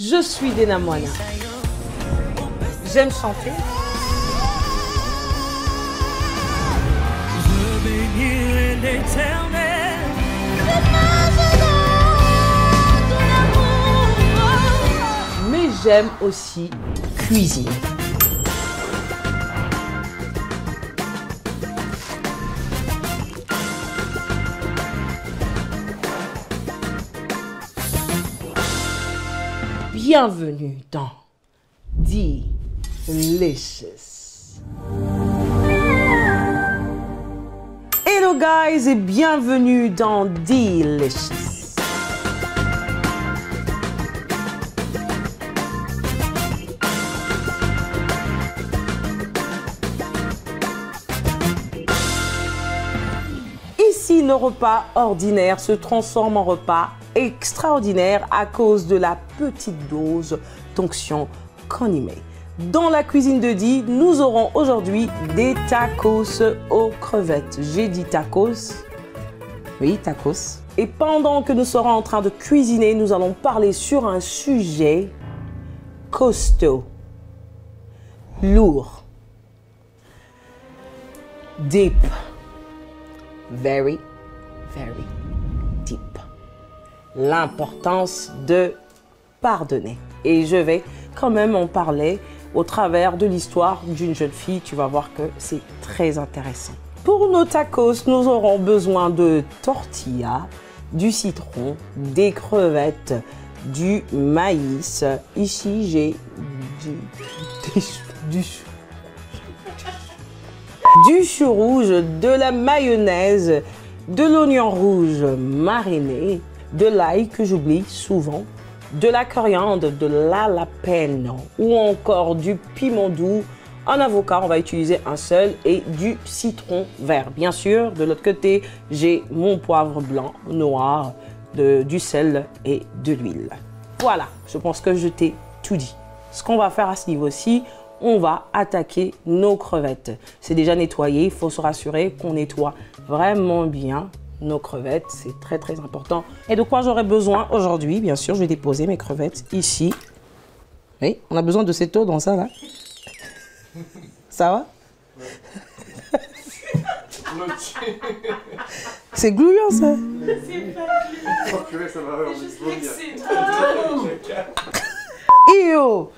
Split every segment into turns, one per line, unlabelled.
Je suis Dena Moana. J'aime chanter.
Je bénirai l'Éternel.
Mais j'aime aussi cuisiner. Bienvenue dans Delicious. Hello guys et bienvenue dans Delicious. Ici, le repas ordinaire se transforme en repas extraordinaire à cause de la petite dose d'onction qu'on y met. Dans la cuisine de Di, nous aurons aujourd'hui des tacos aux crevettes. J'ai dit tacos. Oui, tacos. Et pendant que nous serons en train de cuisiner, nous allons parler sur un sujet costaud, lourd, deep, very, very deep. L'importance de pardonner. Et je vais quand même en parler au travers de l'histoire d'une jeune fille. Tu vas voir que c'est très intéressant. Pour nos tacos, nous aurons besoin de tortillas, du citron, des crevettes, du maïs. Ici, j'ai du chou rouge, de la mayonnaise, de l'oignon rouge mariné, de l'ail que j'oublie souvent, de la coriandre, de l'jalapeno ou encore du piment doux. En avocat, on va utiliser un seul et du citron vert. Bien sûr, de l'autre côté, j'ai mon poivre blanc, noir, du sel et de l'huile. Voilà, je pense que je t'ai tout dit. Ce qu'on va faire à ce niveau-ci, on va attaquer nos crevettes. C'est déjà nettoyé, il faut se rassurer qu'on nettoie vraiment bien nos crevettes, c'est très très important. Et de quoi j'aurai besoin aujourd'hui? Bien sûr, je vais déposer mes crevettes ici. Oui, on a besoin de cette eau dans ça là. Ça va? C'est glouillant ça.
C'est pas glouillant. Ça va, juste vexé.
Yo,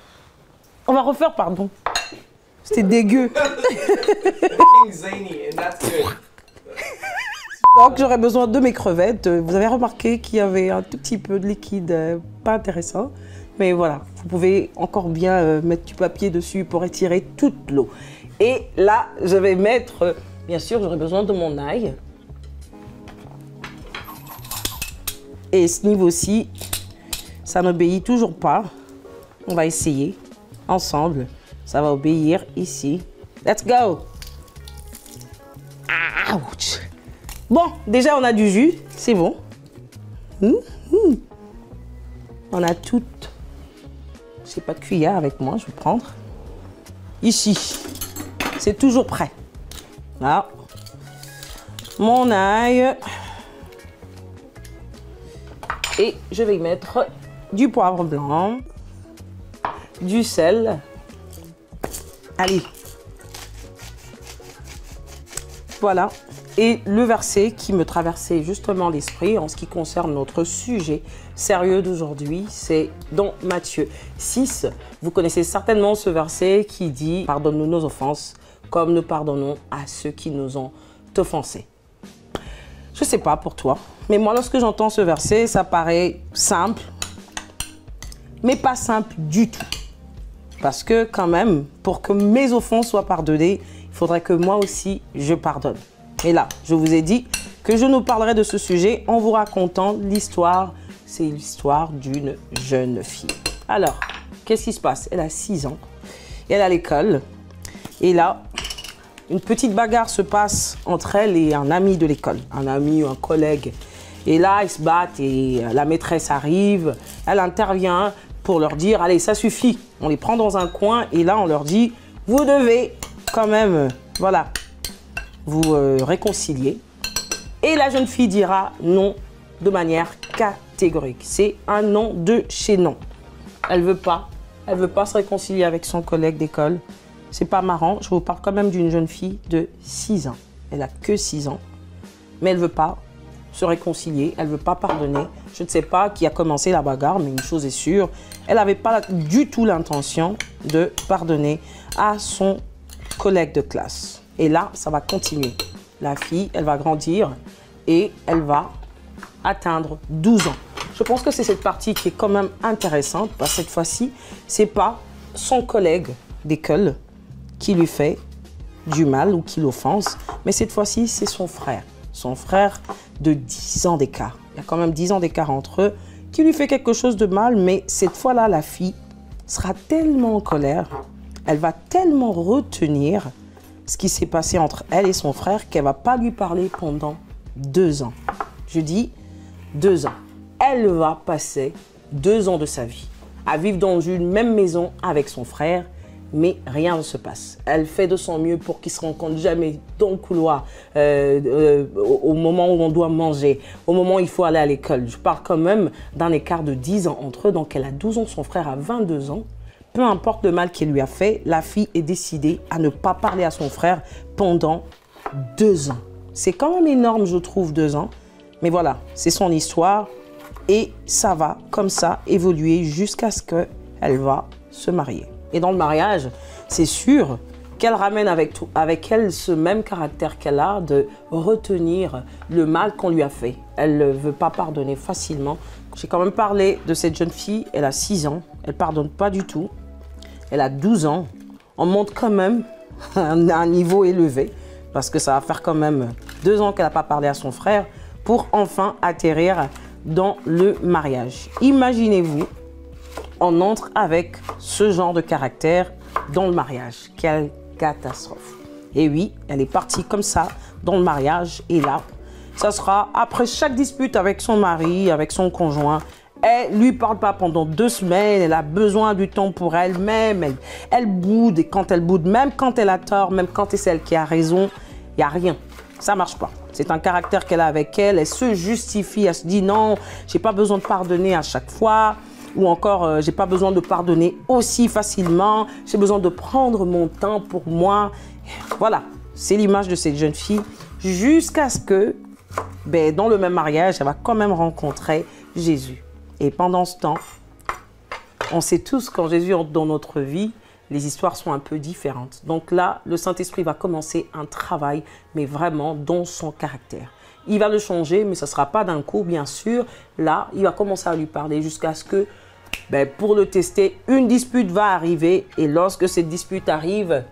on va refaire, pardon. C'était dégueu. Donc j'aurais besoin de mes crevettes. Vous avez remarqué qu'il y avait un tout petit peu de liquide pas intéressant. Mais voilà, vous pouvez encore bien mettre du papier dessus pour étirer toute l'eau. Et là, je vais mettre, bien sûr, j'aurai besoin de mon ail. Et ce niveau-ci, ça n'obéit toujours pas. On va essayer ensemble. Ça va obéir ici. Let's go! Ouch! Bon, déjà on a du jus, c'est bon. On a toutes. Je n'ai pas de cuillère avec moi, je vais prendre. Ici, c'est toujours prêt. Là, mon ail. Et je vais y mettre du poivre blanc, du sel. Allez. Voilà. Et le verset qui me traversait justement l'esprit en ce qui concerne notre sujet sérieux d'aujourd'hui, c'est dans Matthieu 6. Vous connaissez certainement ce verset qui dit « Pardonne-nous nos offenses, comme nous pardonnons à ceux qui nous ont offensés. » Je ne sais pas pour toi, mais moi lorsque j'entends ce verset, ça paraît simple, mais pas simple du tout. Parce que quand même, pour que mes offenses soient pardonnées, il faudrait que moi aussi je pardonne. Et là, je vous ai dit que je nous parlerai de ce sujet en vous racontant l'histoire. C'est l'histoire d'une jeune fille. Alors, qu'est-ce qui se passe? Elle a 6 ans. Elle est à l'école. Et là, une petite bagarre se passe entre elle et un ami de l'école. Un ami ou un collègue. Et là, ils se battent et la maîtresse arrive. Elle intervient pour leur dire, allez, ça suffit. On les prend dans un coin et là, on leur dit, vous devez quand même, voilà, vous réconcilier. Et la jeune fille dira non de manière catégorique. C'est un non de chez non. Elle veut pas. Elle veut pas se réconcilier avec son collègue d'école. C'est pas marrant. Je vous parle quand même d'une jeune fille de 6 ans. Elle a que 6 ans. Mais elle veut pas se réconcilier. Elle veut pas pardonner. Je ne sais pas qui a commencé la bagarre, mais une chose est sûre. Elle n'avait pas du tout l'intention de pardonner à son collègue de classe. Et là, ça va continuer. La fille, elle va grandir et elle va atteindre 12 ans. Je pense que c'est cette partie qui est quand même intéressante parce que cette fois-ci, ce n'est pas son collègue d'école qui lui fait du mal ou qui l'offense, mais cette fois-ci, c'est son frère. Son frère de 10 ans d'écart. Il y a quand même 10 ans d'écart entre eux qui lui fait quelque chose de mal, mais cette fois-là, la fille sera tellement en colère, elle va tellement retenir ce qui s'est passé entre elle et son frère qu'elle ne va pas lui parler pendant 2 ans. Je dis 2 ans. Elle va passer 2 ans de sa vie à vivre dans une même maison avec son frère, mais rien ne se passe. Elle fait de son mieux pour qu'ils ne se rencontrent jamais dans le couloir, au moment où on doit manger, au moment où il faut aller à l'école. Je parle quand même d'un écart de 10 ans entre eux, donc elle a 12 ans, son frère a 22 ans. Peu importe le mal qu'il lui a fait, la fille est décidée à ne pas parler à son frère pendant 2 ans. C'est quand même énorme, je trouve, 2 ans. Mais voilà, c'est son histoire et ça va comme ça évoluer jusqu'à ce qu'elle va se marier. Et dans le mariage, c'est sûr qu'elle ramène avec elle ce même caractère qu'elle a de retenir le mal qu'on lui a fait. Elle ne veut pas pardonner facilement. J'ai quand même parlé de cette jeune fille, elle a 6 ans, elle ne pardonne pas du tout. Elle a 12 ans, on monte quand même à un niveau élevé parce que ça va faire quand même 2 ans qu'elle n'a pas parlé à son frère pour enfin atterrir dans le mariage. Imaginez-vous, on entre avec ce genre de caractère dans le mariage. Quelle catastrophe. Et oui, elle est partie comme ça dans le mariage et là, ça sera après chaque dispute avec son mari, avec son conjoint. Elle ne lui parle pas pendant 2 semaines, elle a besoin du temps pour elle-même, elle boude et quand elle boude, même quand elle a tort, même quand c'est celle qui a raison, il n'y a rien, ça ne marche pas. C'est un caractère qu'elle a avec elle, elle se justifie, elle se dit non, je n'ai pas besoin de pardonner à chaque fois, ou encore je n'ai pas besoin de pardonner aussi facilement, j'ai besoin de prendre mon temps pour moi. Voilà, c'est l'image de cette jeune fille jusqu'à ce que, dans le même mariage, elle va quand même rencontrer Jésus. Et pendant ce temps, on sait tous quand Jésus entre dans notre vie, les histoires sont un peu différentes. Donc là, le Saint-Esprit va commencer un travail, mais vraiment dans son caractère. Il va le changer, mais ce ne sera pas d'un coup, bien sûr. Là, il va commencer à lui parler jusqu'à ce que, pour le tester, une dispute va arriver. Et lorsque cette dispute arrive,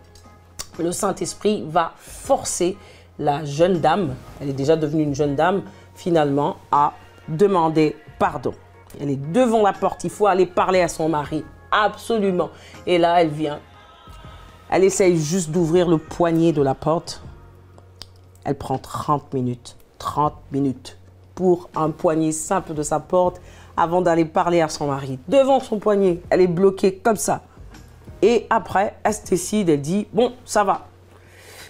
le Saint-Esprit va forcer la jeune dame, elle est déjà devenue une jeune dame, finalement, à demander pardon. Elle est devant la porte, il faut aller parler à son mari, absolument. Et là, elle vient, elle essaye juste d'ouvrir le poignet de la porte. Elle prend 30 minutes pour un poignet simple de sa porte avant d'aller parler à son mari. Devant son poignet, elle est bloquée comme ça. Et après, elle se décide, elle dit, bon, ça va,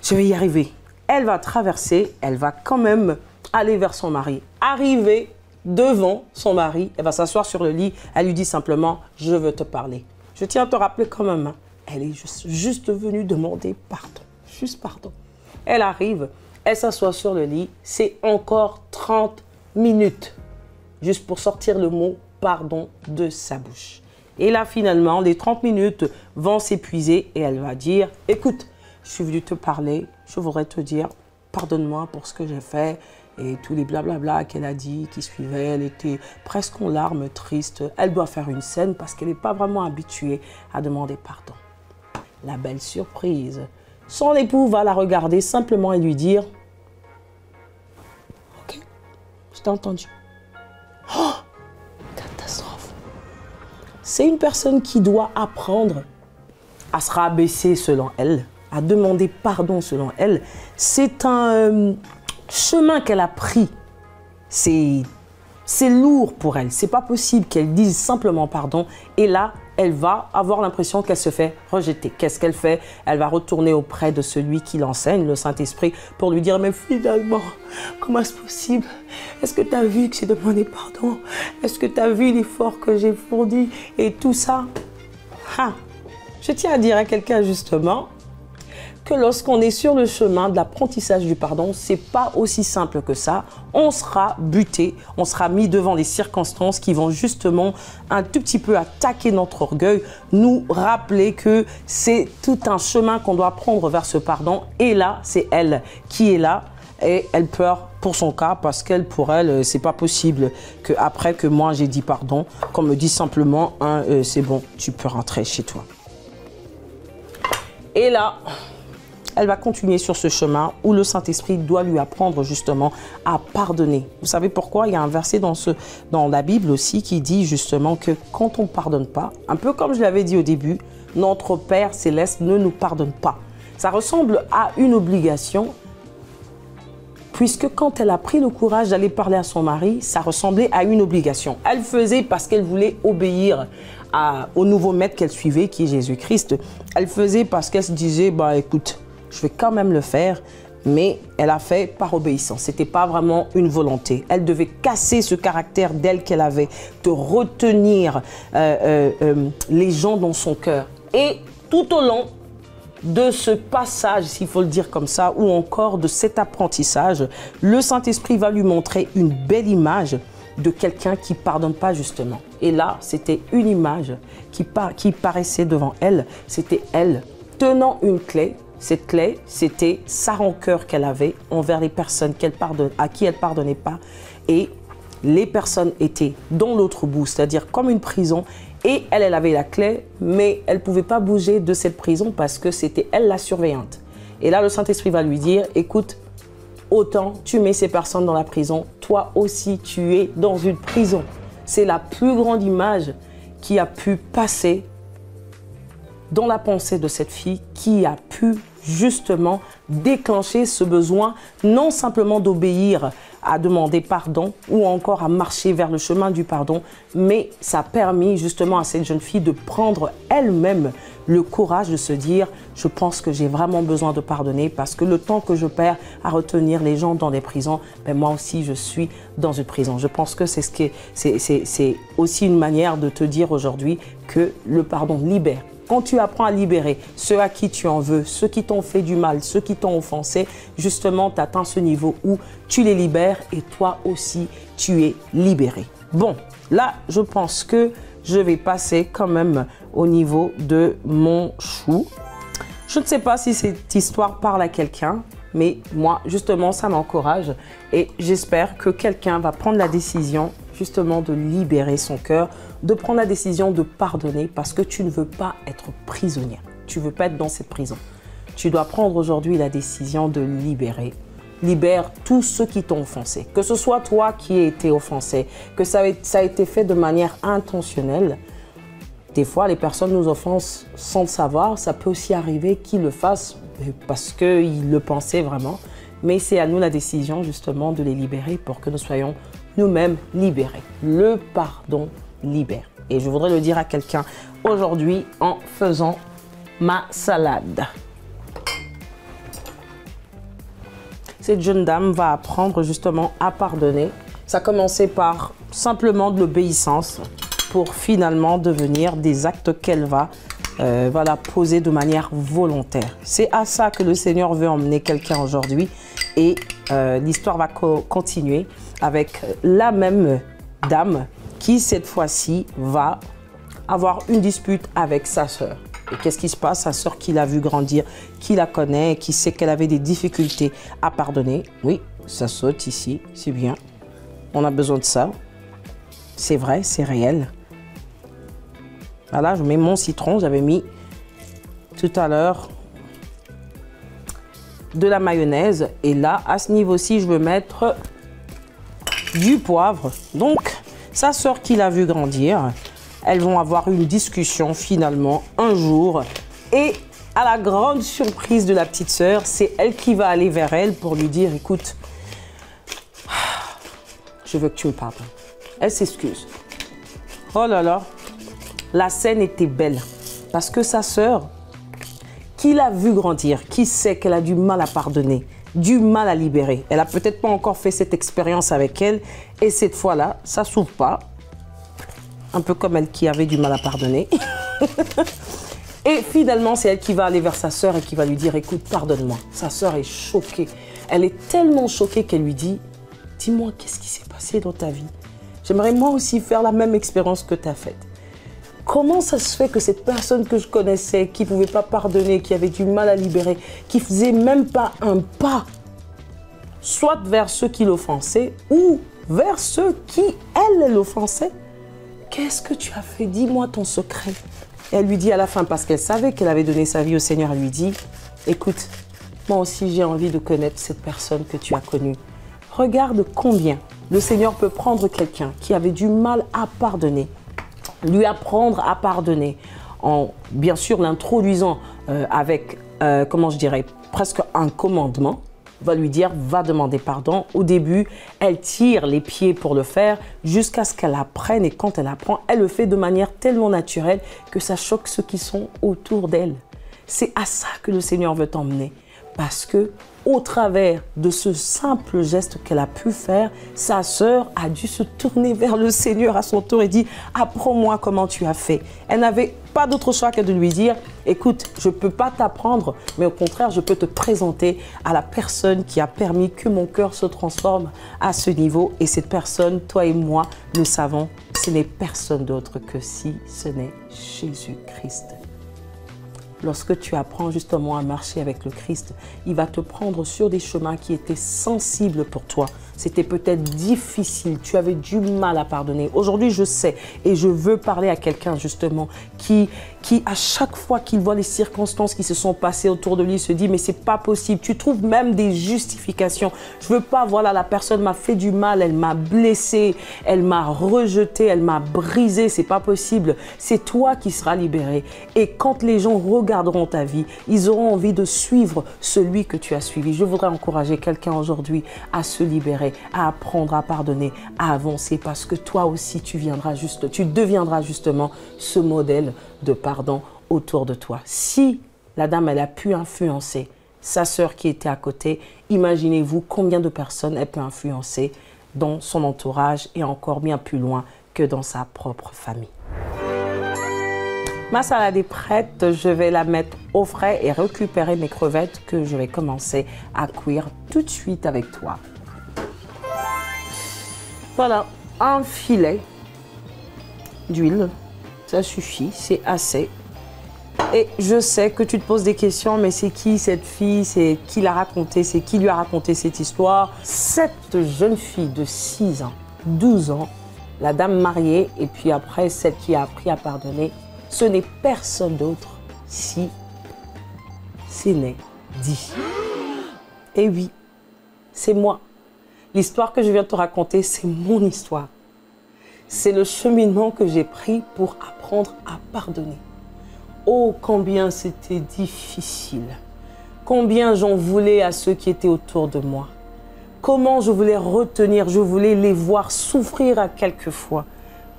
je vais y arriver. Elle va traverser, elle va quand même aller vers son mari, arriver devant son mari, elle va s'asseoir sur le lit, elle lui dit simplement « Je veux te parler ». Je tiens à te rappeler quand même, hein, elle est juste venue demander pardon, juste pardon. Elle arrive, elle s'assoit sur le lit, c'est encore 30 minutes, juste pour sortir le mot « pardon » de sa bouche. Et là, finalement, les 30 minutes vont s'épuiser et elle va dire « Écoute, je suis venue te parler, je voudrais te dire pardonne-moi pour ce que j'ai fait ». Et tous les blablabla qu'elle a dit, qui suivaient, elle était presque en larmes, triste. Elle doit faire une scène parce qu'elle n'est pas vraiment habituée à demander pardon. La belle surprise. Son époux va la regarder simplement et lui dire « Ok, je t'ai entendu. » Oh, catastrophe. C'est une personne qui doit apprendre à se rabaisser selon elle, à demander pardon selon elle. C'est un chemin qu'elle a pris, c'est C'est lourd pour elle. C'est pas possible qu'elle dise simplement pardon. Et là, elle va avoir l'impression qu'elle se fait rejeter. Qu'est-ce qu'elle fait? Elle va retourner auprès de celui qui l'enseigne, le Saint-Esprit, pour lui dire, mais finalement, comment est-ce possible? Est-ce que tu as vu que j'ai demandé pardon? Est-ce que tu as vu l'effort que j'ai fourni et tout ça? Ah, je tiens à dire à quelqu'un justement que lorsqu'on est sur le chemin de l'apprentissage du pardon, c'est pas aussi simple que ça. On sera buté, on sera mis devant les circonstances qui vont justement un tout petit peu attaquer notre orgueil, nous rappeler que c'est tout un chemin qu'on doit prendre vers ce pardon. Et là, c'est elle qui est là et elle pleure pour son cas parce qu'elle, pour elle, c'est pas possible que après que moi j'ai dit pardon, qu'on me dise simplement, hein, c'est bon, tu peux rentrer chez toi. Et là, elle va continuer sur ce chemin où le Saint-Esprit doit lui apprendre justement à pardonner. Vous savez pourquoi? Il y a un verset dans la Bible aussi qui dit justement que quand on ne pardonne pas, un peu comme je l'avais dit au début, notre Père Céleste ne nous pardonne pas. Ça ressemble à une obligation, puisque quand elle a pris le courage d'aller parler à son mari, ça ressemblait à une obligation. Elle faisait parce qu'elle voulait obéir au nouveau maître qu'elle suivait, qui est Jésus-Christ. Elle faisait parce qu'elle se disait, bah écoute, je vais quand même le faire, mais elle a fait par obéissance. Ce n'était pas vraiment une volonté. Elle devait casser ce caractère d'elle qu'elle avait, de retenir les gens dans son cœur. Et tout au long de ce passage, s'il faut le dire comme ça, ou encore de cet apprentissage, le Saint-Esprit va lui montrer une belle image de quelqu'un qui ne pardonne pas justement. Et là, c'était une image qui paraissait devant elle. C'était elle tenant une clé. Cette clé, c'était sa rancœur qu'elle avait envers les personnes à qui elle ne pardonnait pas. Et les personnes étaient dans l'autre bout, c'est-à-dire comme une prison. Et elle avait la clé, mais elle ne pouvait pas bouger de cette prison parce que c'était elle la surveillante. Et là, le Saint-Esprit va lui dire, écoute, autant tu mets ces personnes dans la prison, toi aussi tu es dans une prison. C'est la plus grande image qui a pu passer dans la pensée de cette fille, qui a pu justement déclencher ce besoin, non simplement d'obéir, à demander pardon ou encore à marcher vers le chemin du pardon, mais ça a permis justement à cette jeune fille de prendre elle-même le courage de se dire « je pense que j'ai vraiment besoin de pardonner parce que le temps que je perds à retenir les gens dans des prisons, ben moi aussi je suis dans une prison ». Je pense que c'est aussi une manière de te dire aujourd'hui que le pardon libère. Quand tu apprends à libérer ceux à qui tu en veux, ceux qui t'ont fait du mal, ceux qui t'ont offensé, justement, tu atteins ce niveau où tu les libères et toi aussi, tu es libéré. Bon, là, je pense que je vais passer quand même au niveau de mon chou. Je ne sais pas si cette histoire parle à quelqu'un, mais moi, justement, ça m'encourage et j'espère que quelqu'un va prendre la décision justement de libérer son cœur, de prendre la décision de pardonner parce que tu ne veux pas être prisonnière. Tu ne veux pas être dans cette prison. Tu dois prendre aujourd'hui la décision de libérer. Libère tous ceux qui t'ont offensé. Que ce soit toi qui aies été offensé, que ça a été fait de manière intentionnelle. Des fois, les personnes nous offensent sans le savoir. Ça peut aussi arriver qu'ils le fassent parce qu'ils le pensaient vraiment. Mais c'est à nous la décision justement de les libérer pour que nous soyons nous-mêmes libérés. Le pardon libère. Et je voudrais le dire à quelqu'un aujourd'hui en faisant ma salade. Cette jeune dame va apprendre justement à pardonner. Ça a commencé par simplement de l'obéissance pour finalement devenir des actes qu'elle va poser de manière volontaire. C'est à ça que le Seigneur veut emmener quelqu'un aujourd'hui. Et l'histoire va continuer avec la même dame qui, cette fois-ci, va avoir une dispute avec sa sœur. Et qu'est-ce qui se passe? Sa sœur qui l'a vu grandir, qui la connaît, qui sait qu'elle avait des difficultés à pardonner. Oui, ça saute ici, c'est bien. On a besoin de ça. C'est vrai, c'est réel. Voilà, je mets mon citron. J'avais mis tout à l'heure de la mayonnaise. Et là, à ce niveau-ci, je veux mettre du poivre. Donc, sa sœur qui l'a vu grandir, elles vont avoir une discussion finalement un jour. Et à la grande surprise de la petite sœur, c'est elle qui va aller vers elle pour lui dire, écoute, je veux que tu me pardonnes. Elle s'excuse. Oh là là, la scène était belle. Parce que sa sœur, qui l'a vue grandir, qui sait qu'elle a du mal à pardonner, du mal à libérer. Elle n'a peut-être pas encore fait cette expérience avec elle. Et cette fois-là, ça ne s'ouvre pas. Un peu comme elle qui avait du mal à pardonner. Et finalement, c'est elle qui va aller vers sa sœur et qui va lui dire, écoute, pardonne-moi. Sa sœur est choquée. Elle est tellement choquée qu'elle lui dit, dis-moi, qu'est-ce qui s'est passé dans ta vie? J'aimerais moi aussi faire la même expérience que tu as faite. Comment ça se fait que cette personne que je connaissais, qui ne pouvait pas pardonner, qui avait du mal à libérer, qui ne faisait même pas un pas, soit vers ceux qui l'offensaient ou vers ceux qui, elle, l'offensaient? Qu'est-ce que tu as fait? Dis-moi ton secret. Et elle lui dit à la fin, parce qu'elle savait qu'elle avait donné sa vie au Seigneur, elle lui dit, écoute, moi aussi j'ai envie de connaître cette personne que tu as connue. Regarde combien le Seigneur peut prendre quelqu'un qui avait du mal à pardonner, lui apprendre à pardonner, en bien sûr l'introduisant avec, comment je dirais, presque un commandement, va lui dire, va demander pardon. Au début, elle tire les pieds pour le faire jusqu'à ce qu'elle apprenne. Et quand elle apprend, elle le fait de manière tellement naturelle que ça choque ceux qui sont autour d'elle. C'est à ça que le Seigneur veut t'emmener. Parce que au travers de ce simple geste qu'elle a pu faire, sa sœur a dû se tourner vers le Seigneur à son tour et dire, apprends-moi comment tu as fait. Elle n'avait pas d'autre choix que de lui dire, écoute, je ne peux pas t'apprendre, mais au contraire, je peux te présenter à la personne qui a permis que mon cœur se transforme à ce niveau. Et cette personne, toi et moi, nous savons, ce n'est personne d'autre que si ce n'est Jésus-Christ. Lorsque tu apprends justement à marcher avec le Christ, il va te prendre sur des chemins qui étaient sensibles pour toi. C'était peut-être difficile, tu avais du mal à pardonner. Aujourd'hui, je sais et je veux parler à quelqu'un justement qui à chaque fois qu'il voit les circonstances qui se sont passées autour de lui, se dit mais c'est pas possible. Tu trouves même des justifications. Je veux pas, voilà, la personne m'a fait du mal, elle m'a blessé, elle m'a rejeté, elle m'a brisé, c'est pas possible. C'est toi qui seras libéré. Et quand les gens regarderont ta vie, ils auront envie de suivre celui que tu as suivi. Je voudrais encourager quelqu'un aujourd'hui à se libérer, à apprendre à pardonner, à avancer, parce que toi aussi tu deviendras justement ce modèle de pardon autour de toi. Si la dame, elle a pu influencer sa sœur qui était à côté, imaginez-vous combien de personnes elle peut influencer dans son entourage et encore bien plus loin que dans sa propre famille. Ma salade est prête, je vais la mettre au frais et récupérer mes crevettes que je vais commencer à cuire tout de suite avec toi. Voilà, un filet d'huile. Ça suffit, c'est assez. Et je sais que tu te poses des questions, mais c'est qui cette fille? C'est qui l'a raconté? C'est qui lui a raconté cette histoire? Cette jeune fille de 6 ans, 12 ans, la dame mariée, et puis après celle qui a appris à pardonner, ce n'est personne d'autre si ce n'est dit. Et oui, c'est moi. L'histoire que je viens de te raconter, c'est mon histoire. C'est le cheminement que j'ai pris pour apprendre à pardonner. Oh, combien c'était difficile. Combien j'en voulais à ceux qui étaient autour de moi. Comment je voulais retenir, je voulais les voir souffrir à quelquefois.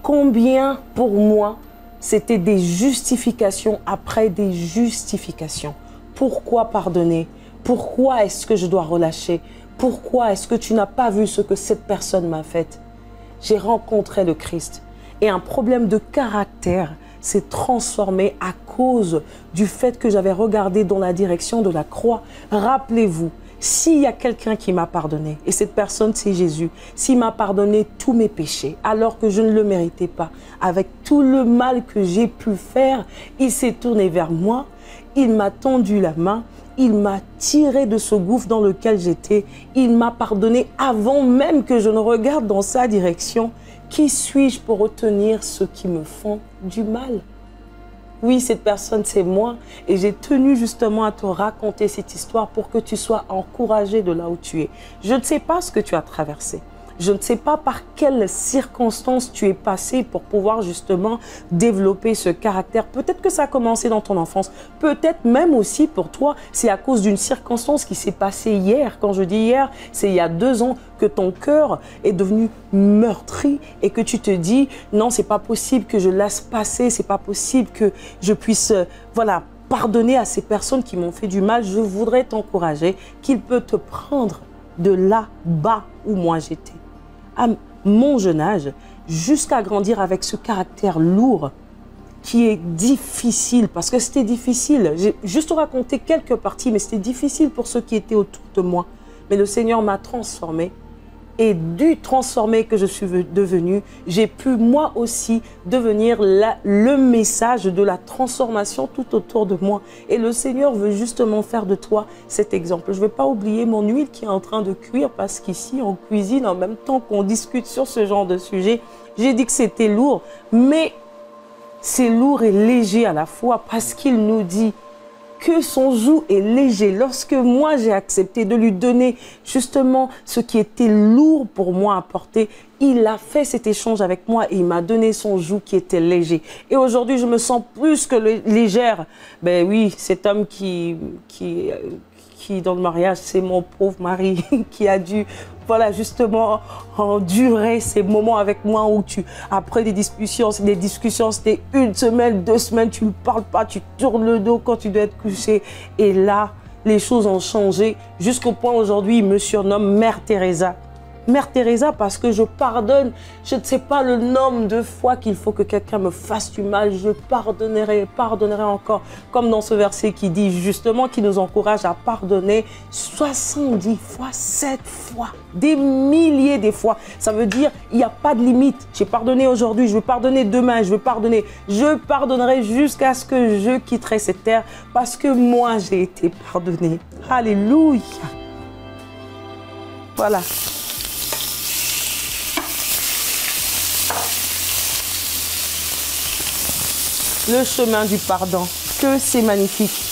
Combien pour moi, c'était des justifications après des justifications. Pourquoi pardonner? Pourquoi est-ce que je dois relâcher? Pourquoi est-ce que tu n'as pas vu ce que cette personne m'a fait? J'ai rencontré le Christ et un problème de caractère s'est transformé à cause du fait que j'avais regardé dans la direction de la croix. Rappelez-vous, s'il y a quelqu'un qui m'a pardonné, et cette personne c'est Jésus, s'il m'a pardonné tous mes péchés alors que je ne le méritais pas, avec tout le mal que j'ai pu faire, il s'est tourné vers moi, il m'a tendu la main, il m'a tiré de ce gouffre dans lequel j'étais. Il m'a pardonné avant même que je ne regarde dans sa direction. Qui suis-je pour retenir ceux qui me font du mal? Oui, cette personne, c'est moi. Et j'ai tenu justement à te raconter cette histoire pour que tu sois encouragé de là où tu es. Je ne sais pas ce que tu as traversé. Je ne sais pas par quelles circonstances tu es passé pour pouvoir justement développer ce caractère. Peut-être que ça a commencé dans ton enfance. Peut-être même aussi pour toi, c'est à cause d'une circonstance qui s'est passée hier. Quand je dis hier, c'est il y a 2 ans que ton cœur est devenu meurtri et que tu te dis non, c'est pas possible que je laisse passer, c'est pas possible que je puisse voilà, pardonner à ces personnes qui m'ont fait du mal. Je voudrais t'encourager qu'il peut te prendre de là-bas où moi j'étais, à mon jeune âge, jusqu'à grandir avec ce caractère lourd qui est difficile, parce que c'était difficile. J'ai juste raconté quelques parties, mais c'était difficile pour ceux qui étaient autour de moi. Mais le Seigneur m'a transformé. Et du transformé que je suis devenue, j'ai pu moi aussi devenir le message de la transformation tout autour de moi. Et le Seigneur veut justement faire de toi cet exemple. Je ne vais pas oublier mon huile qui est en train de cuire parce qu'ici, on cuisine en même temps qu'on discute sur ce genre de sujet. J'ai dit que c'était lourd, mais c'est lourd et léger à la fois parce qu'il nous dit que son joug est léger. Lorsque moi j'ai accepté de lui donner justement ce qui était lourd pour moi à porter, il a fait cet échange avec moi et il m'a donné son joug qui était léger. Et aujourd'hui je me sens plus que légère. Ben oui, cet homme qui dans le mariage, c'est mon pauvre mari qui a dû, voilà, justement endurer ces moments avec moi où après des discussions, c'était 1 semaine, 2 semaines, tu ne parles pas, tu tournes le dos quand tu dois être couché. Et là, les choses ont changé jusqu'au point aujourd'hui, il me surnomme Mère Teresa. Mère Teresa parce que je pardonne. Je ne sais pas le nombre de fois qu'il faut que quelqu'un me fasse du mal. Je pardonnerai encore. Comme dans ce verset qui dit justement, qui nous encourage à pardonner 70 fois, 7 fois, des milliers de fois. Ça veut dire, il n'y a pas de limite. J'ai pardonné aujourd'hui, je vais pardonner demain, je vais pardonner. Je pardonnerai jusqu'à ce que je quitterai cette terre parce que moi, j'ai été pardonné. Alléluia. Voilà. Le chemin du pardon, que c'est magnifique.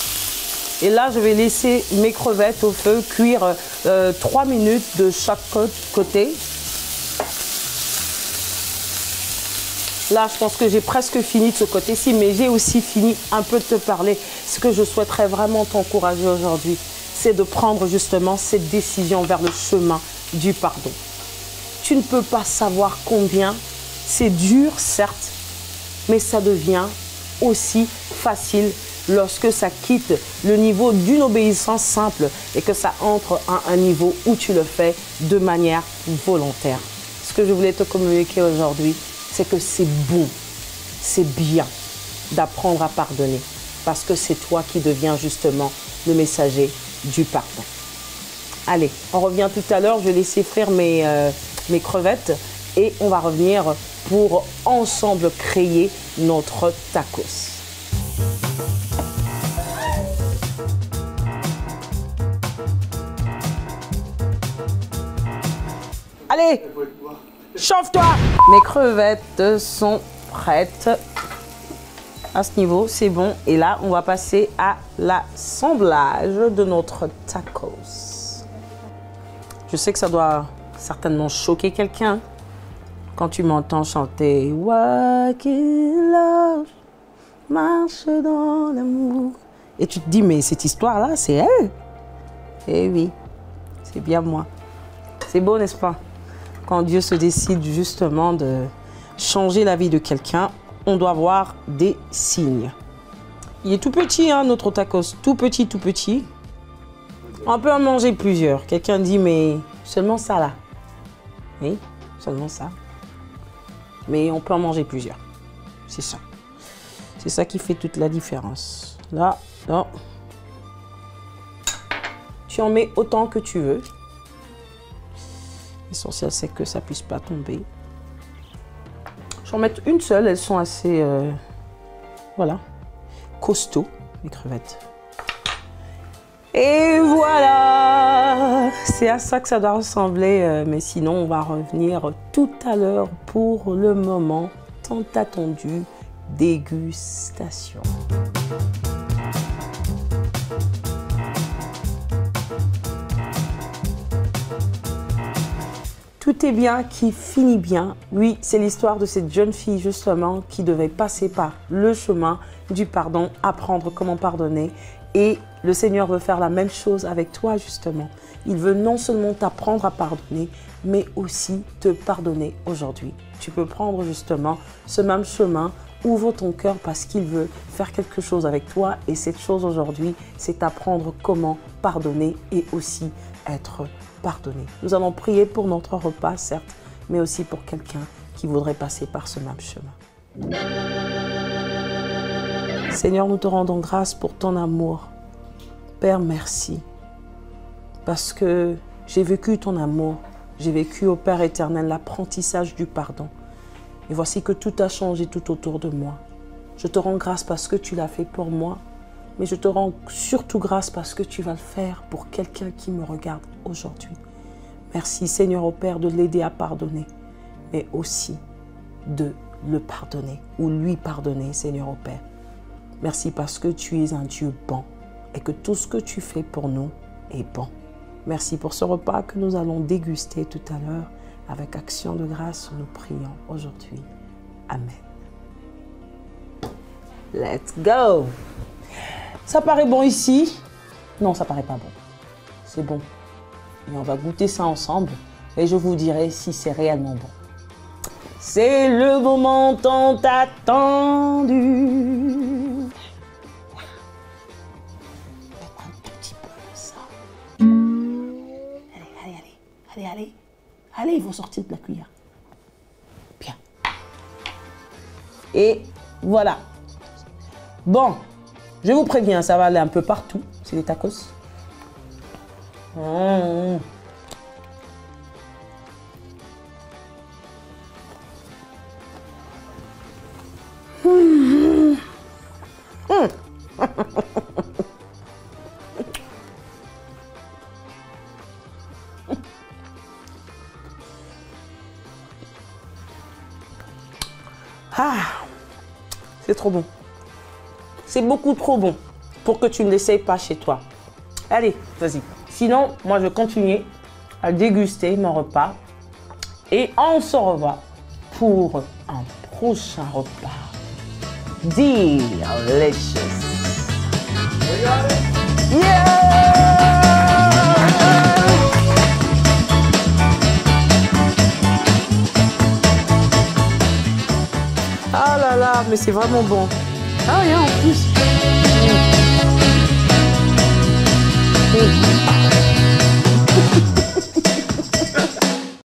Et là, je vais laisser mes crevettes au feu cuire 3 minutes de chaque côté. Là, je pense que j'ai presque fini de ce côté-ci, mais j'ai aussi fini un peu de te parler. Ce que je souhaiterais vraiment t'encourager aujourd'hui, c'est de prendre justement cette décision vers le chemin du pardon. Tu ne peux pas savoir combien c'est dur, certes, mais ça devient aussi facile lorsque ça quitte le niveau d'une obéissance simple et que ça entre à un niveau où tu le fais de manière volontaire. Ce que je voulais te communiquer aujourd'hui, c'est que c'est bon, c'est bien d'apprendre à pardonner parce que c'est toi qui deviens justement le messager du pardon. Allez, on revient tout à l'heure, je vais laisser frire mes crevettes et on va revenir pour ensemble créer notre tacos. Allez, chauffe-toi! Mes crevettes sont prêtes. À ce niveau, c'est bon. Et là, on va passer à l'assemblage de notre tacos. Je sais que ça doit certainement choquer quelqu'un quand tu m'entends chanter Walk in love, marche dans l'amour. Et tu te dis, mais cette histoire-là, c'est elle. Eh oui, c'est bien moi. C'est beau, n'est-ce pas? Quand Dieu se décide justement de changer la vie de quelqu'un, on doit voir des signes. Il est tout petit, hein, notre tacos, tout petit, tout petit. On peut en manger plusieurs. Quelqu'un dit, mais seulement ça là. Oui, seulement ça. Mais on peut en manger plusieurs. C'est ça. C'est ça qui fait toute la différence. Là, là. Tu en mets autant que tu veux. L'essentiel, c'est que ça ne puisse pas tomber. Je vais en mettre une seule. Elles sont assez, voilà, costauds, les crevettes. Et voilà, c'est à ça que ça doit ressembler, mais sinon on va revenir tout à l'heure pour le moment tant attendu, dégustation. tout est bien qui finit bien. Oui, c'est l'histoire de cette jeune fille justement qui devait passer par le chemin du pardon, apprendre comment pardonner. Et le Seigneur veut faire la même chose avec toi justement. Il veut non seulement t'apprendre à pardonner, mais aussi te pardonner aujourd'hui. Tu peux prendre justement ce même chemin, ouvre ton cœur parce qu'il veut faire quelque chose avec toi. Et cette chose aujourd'hui, c'est apprendre comment pardonner et aussi être pardonné. Nous allons prier pour notre repas, certes, mais aussi pour quelqu'un qui voudrait passer par ce même chemin. Seigneur, nous te rendons grâce pour ton amour. Père, merci. Parce que j'ai vécu ton amour. J'ai vécu, au Père éternel, l'apprentissage du pardon. Et voici que tout a changé tout autour de moi. Je te rends grâce parce que tu l'as fait pour moi. Mais je te rends surtout grâce parce que tu vas le faire pour quelqu'un qui me regarde aujourd'hui. Merci Seigneur au Père de l'aider à pardonner, mais aussi de le pardonner ou lui pardonner, Seigneur au Père. Merci parce que tu es un Dieu bon et que tout ce que tu fais pour nous est bon. Merci pour ce repas que nous allons déguster tout à l'heure. Avec action de grâce, nous prions aujourd'hui. Amen. Let's go! Ça paraît bon ici? Non, ça paraît pas bon. C'est bon. Et on va goûter ça ensemble et je vous dirai si c'est réellement bon. C'est le moment tant attendu. Un tout petit peu de ça. Allez. Allez, il faut sortir de la cuillère. Bien. Et voilà. Bon. Je vous préviens, ça va aller un peu partout. C'est des tacos. Ah, c'est trop bon. C'est beaucoup trop bon pour que tu ne l'essayes pas chez toi. Allez, vas-y. Sinon, moi, je vais continuer à déguster mon repas. Et on se revoit pour un prochain repas. Delicious. Yeah! Ah là là, mais c'est vraiment bon. Ah, rien en plus.